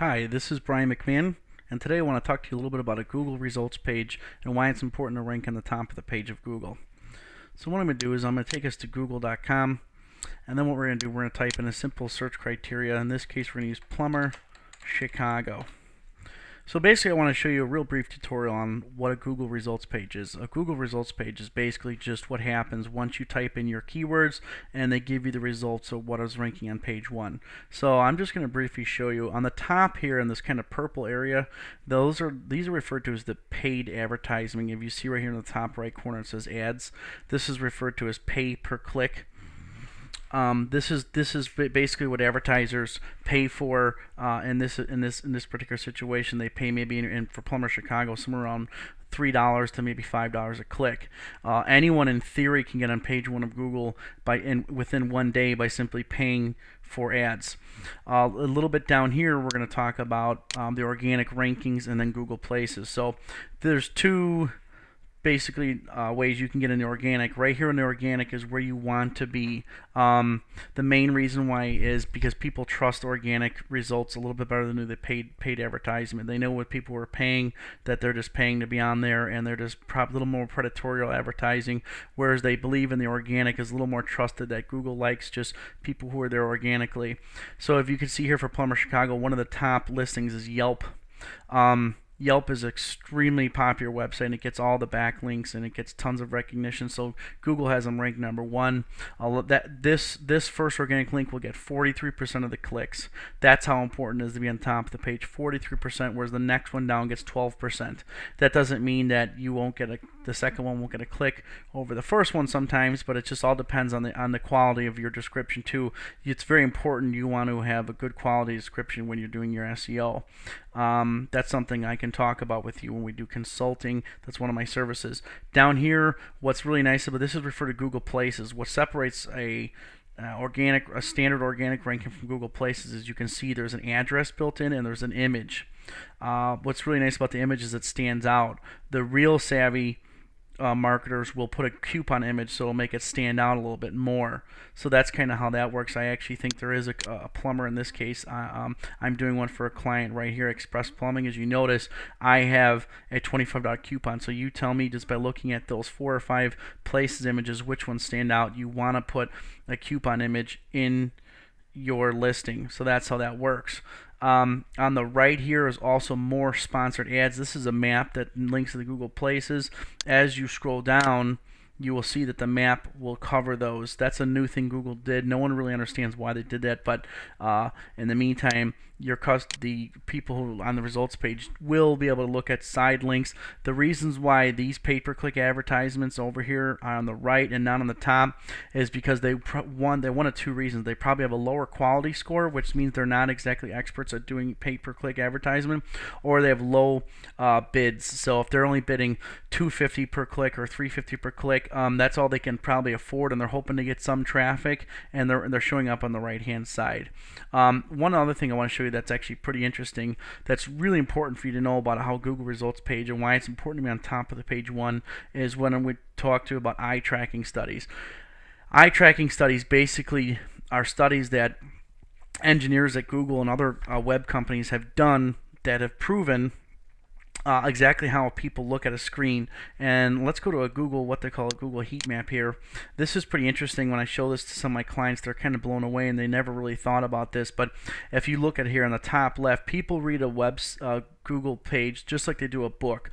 Hi, this is Brian McMahon, and today I want to talk to you a little bit about a Google results page and why it's important to rank on the top of the page of Google. So what I'm going to do is I'm going to take us to google.com, and then what we're going to do, we're going to type in a simple search criteria. In this case, we're going to use plumber Chicago. So basically I want to show you a real brief tutorial on what a Google results page is. A Google results page is basically just what happens once you type in your keywords and they give you the results of what is ranking on page 1. So I'm just going to briefly show you on the top here in this kind of purple area, these are referred to as the paid advertising. If you see right here in the top right corner it says ads, this is referred to as pay per click. This is basically what advertisers pay for in this particular situation. They pay maybe for Plumber Chicago somewhere around $3 to maybe $5 a click. Anyone in theory can get on page 1 of Google within 1 day by simply paying for ads. A little bit down here we're going to talk about the organic rankings and then Google Places. So there's two basically ways you can get in the organic. Right here in the organic is where you want to be. The main reason why is because people trust organic results a little bit better than the paid advertisement. They know what people are paying, that they're just paying to be on there, and they're just a little more predatorial advertising, whereas they believe in the organic is a little more trusted, that Google likes just people who are there organically. So if you can see here for Plumber Chicago, one of the top listings is Yelp. Yelp is an extremely popular website, and it gets all the backlinks and it gets tons of recognition. So Google has them ranked number 1. This first organic link will get 43% of the clicks. That's how important it is to be on top of the page. 43%, whereas the next one down gets 12%. That doesn't mean that you won't get the second one won't get a click over the first one sometimes, but it just all depends on the quality of your description too. It's very important you want to have a good quality description when you're doing your SEO. That's something I can talk about with you when we do consulting. That's one of my services. Down here, what's really nice about this is referred to Google Places. What separates a standard organic ranking from Google Places is you can see there's an address built in and there's an image. What's really nice about the image is it stands out. The real savvy marketers will put a coupon image so it'll make it stand out a little bit more. So that's kind of how that works. I actually think there is a plumber in this case. I'm doing one for a client right here, Express Plumbing. As you notice, I have a $25 coupon. So you tell me just by looking at those 4 or 5 places images which ones stand out. You want to put a coupon image in your listing. So that's how that works. On the right here is also more sponsored ads. This is a map that links to the Google Places. As you scroll down, you will see that the map will cover those. That's a new thing Google did. No one really understands why they did that, but in the meantime, the people who on the results page will be able to look at side links. The reasons why these pay-per-click advertisements over here are on the right and not on the top is because they one of two reasons. They probably have a lower quality score, which means they're not exactly experts at doing pay-per-click advertisement, or they have low bids. So if they're only bidding $250 per click or $350 per click, that's all they can probably afford, and they're hoping to get some traffic, and they're showing up on the right-hand side. One other thing I want to show you that's actually pretty interesting, that's really important for you to know about how Google results page and why it's important to be on top of the page 1, is when we talk to you about eye tracking studies. Eye tracking studies basically are studies that engineers at Google and other web companies have done that have proven exactly how people look at a screen. And let's go to what they call a Google heat map here. This is pretty interesting. When I show this to some of my clients, they're kind of blown away and they never really thought about this. But if you look at here on the top left, people read a Google page just like they do a book.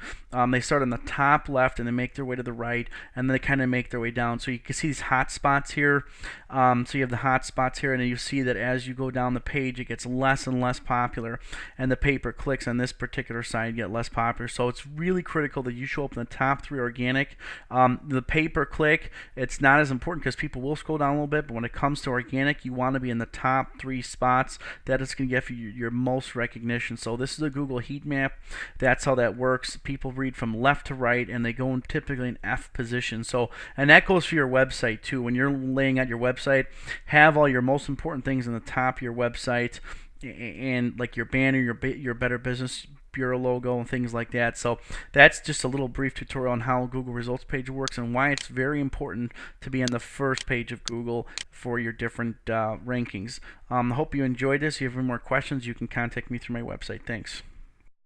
They start on the top left and they make their way to the right, and then they kind of make their way down. So you can see these hot spots here. So you have the hot spots here, and then you see that as you go down the page, it gets less and less popular, and the pay-per-clicks on this particular side get less popular. So it's really critical that you show up in the top 3 organic. The pay-per-click, it's not as important because people will scroll down a little bit, but when it comes to organic, you want to be in the top 3 spots. That is going to give you your most recognition. So this is a Google heat map. That's how that works. People read from left to right, and they go in typically in F position. So, and that goes for your website too. When you're laying out your website, have all your most important things in the top of your website, and like your banner, your Better Business Bureau logo and things like that. So that's just a little brief tutorial on how Google results page works and why it's very important to be on the first page of Google for your different rankings. I hope you enjoyed this. If you have any more questions, you can contact me through my website. Thanks.